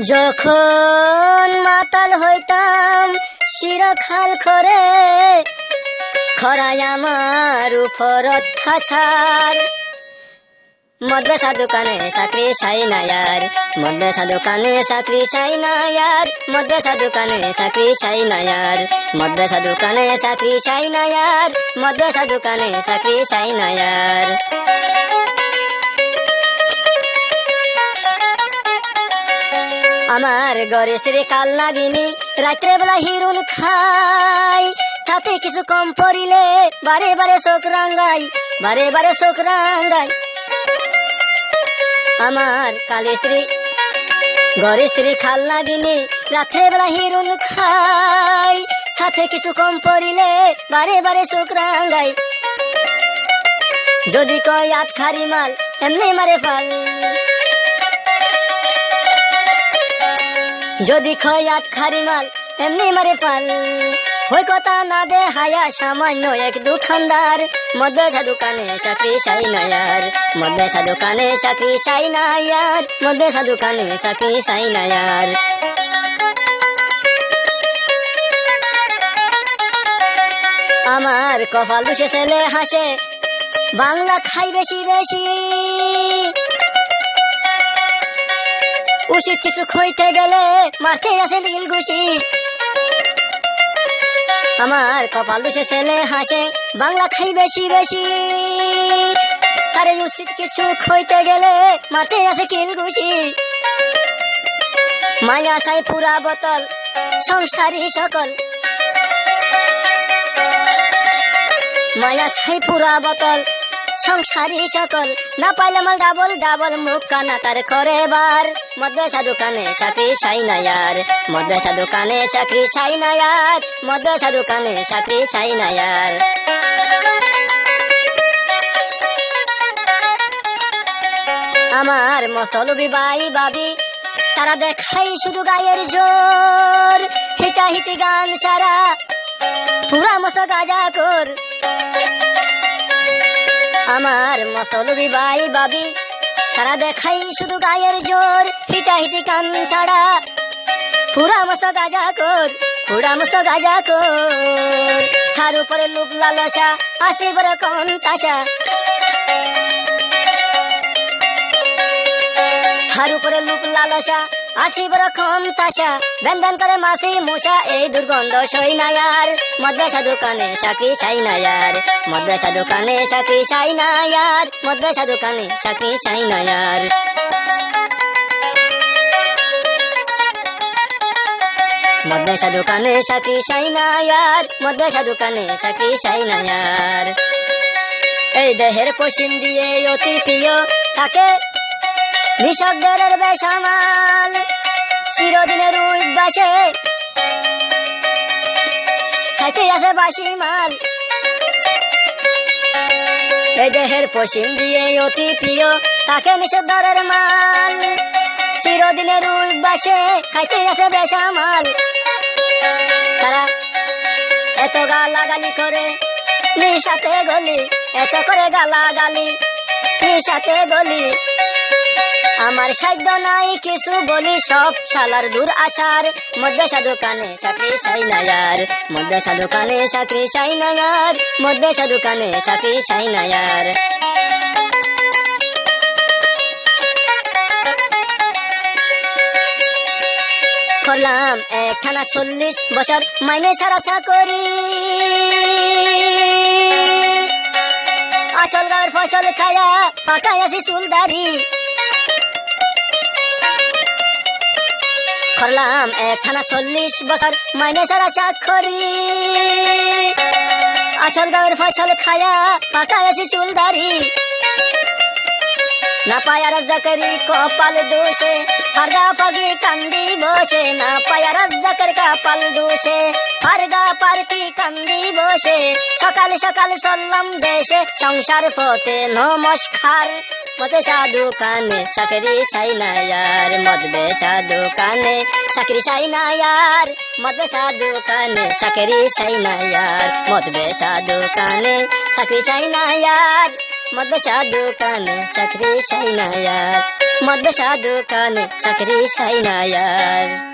যখন মাতাল হইতাম চিরখাল করে খরায় আমার উপর অত্যাচার মদ বেচা দোকানে চাকরি চাই না यार মদ বেচা দোকানে চাকরি চাই না यार মদ বেচা দোকানে চাকরি চাই না यार মদ বেচা দোকানে চাকরি চাই না यार মদ বেচা দোকানে চাকরি চাই না यार আমার ঘরে স্ত্রী কাল নাগিনী রাত্রে বেলা হিরুন খাই তাতে কিছু কম পড়িলে বারে বারে চোখ রাঙ্গাই বারে বারে চোখ রাঙ্গাই আমার কালী স্ত্রী ঘরে স্ত্রী খাল নাগিনী রাত্রে বেলা হিরুন খাই তাতে কিছু কম পড়িলে বারে বারে চোখ রাঙ্গাই যদি কয় আত খারি মাল এমনি মারে ফাল যদি কয় আত খারি মাল এমনি মারে ফাল ওই কথা না দে হায়া সামান্য এক দোকানদার মদ বেচা দোকানে চাকরি চাই না यार মদ বেচা দোকানে চাকরি চাই না यार মদ বেচা দোকানে চাকরি চাই না यार আমার কপাল দুষে ছেলে হাসে বাংলা খাই বেশি বেশি উচিত কিছু খইতে গেলে মারতে আসে নীল ঘুষি আমার কপাল দুষে ছেলে হাসে বাংলা খাই বেশি বেশি আরে উচিত কিছু খইতে গেলে মারতে আসে কিল ঘুষি মায়া চাই পুরা বোতল সংসারী সকল মায়া চাই পুরা বোতল সংসারী সকল না পাইলে মাল ডাবল ডাবল মুখ কানা তার করে বার মদ বেচা দোকানে চাকরি চাই না यार মদ বেচা দোকানে চাকরি চাই না यार মদ বেচা দোকানে চাকরি চাই না यार আমার মস্ত লুবি ভাই ভাবি তারা দেখাই শুধু গায়ের জোর হিটা হিটি গান সারা পুরা মস্ত গাজা কর আমার মস্ত লুবি ভাই ভাবি তারা দেখাই শুধু গায়ের জোর হিটা হিটি কান ছাড়া পুরা মস্ত গাজা কর পুরা মস্ত গাজা কর তার উপরে লুপ লালসা আসি বড় কোন তাসা তার উপরে লুপ লালসা আসি বড় কোন তাসা বেন করে মাসি মশা এই দুর্গন্ধ সই না यार মদ বেচা দোকানে চাকরি চাই না यार মদ বেচা দোকানে চাকরি চাই না यार মদ বেচা দোকানে চাকরি চাই না यार মদ বেচা দোকানে চাকরি চাই না यार মদ বেচা দোকানে চাকরি চাই না यार এই দেহের পশ্চিম দিয়ে অতি প্রিয় থাকে নিঃশব্দের বেসামাল চিরদিনের উদ্বাসে খাইতে আসে বাসি মাল এই দেহের পশ্চিম দিয়ে অতি প্রিয় তাকে নিষেধের মাল চিরদিনের উদ্বাসে খাইতে আসে বেসামাল তারা এত গালাগালি করে নিশাতে গলি এত করে গালাগালি নিশাতে গলি আমার সাধ্য নাই কিছু বলি সব শালার দূর আচার মদ বেচা দোকানে চাকরি চাই না यार মদ বেচা দোকানে চাকরি চাই না यार মদ বেচা দোকানে চাকরি চাই না यार করলাম একখানা 40 বছর মাইনে ছাড়া চাকরি আচল গাঁয়ের ফসল খায়া পাকায় আসি চুলদারি করলাম একখানা 40 বছর মাইনে ছাড়া চাকরি আচল গাঁয়ের ফসল খায়া পাকায় আসি চুলদারি না পায় রাজ্জাকারি কপাল দোষে ফারগা পাগি কান্দি বসে না পায় রাজ্জাকার কপাল দোষে ফারগা পারতি কান্দি বসে সকাল সকাল চললাম দেশে সংসার পথে নমস্কার মদ বেচা দোকানে চাকরি চাই না यार মদ বেচা দোকানে চাকরি চাই না यार মদ বেচা দোকানে চাকরি চাই না यार মদ বেচা দোকানে চাকরি চাই না यार মদ বেচা দোকানে চাকরি চাই না ইয়ার, মদ বেচা দোকানে চাকরি চাই না ইয়ার।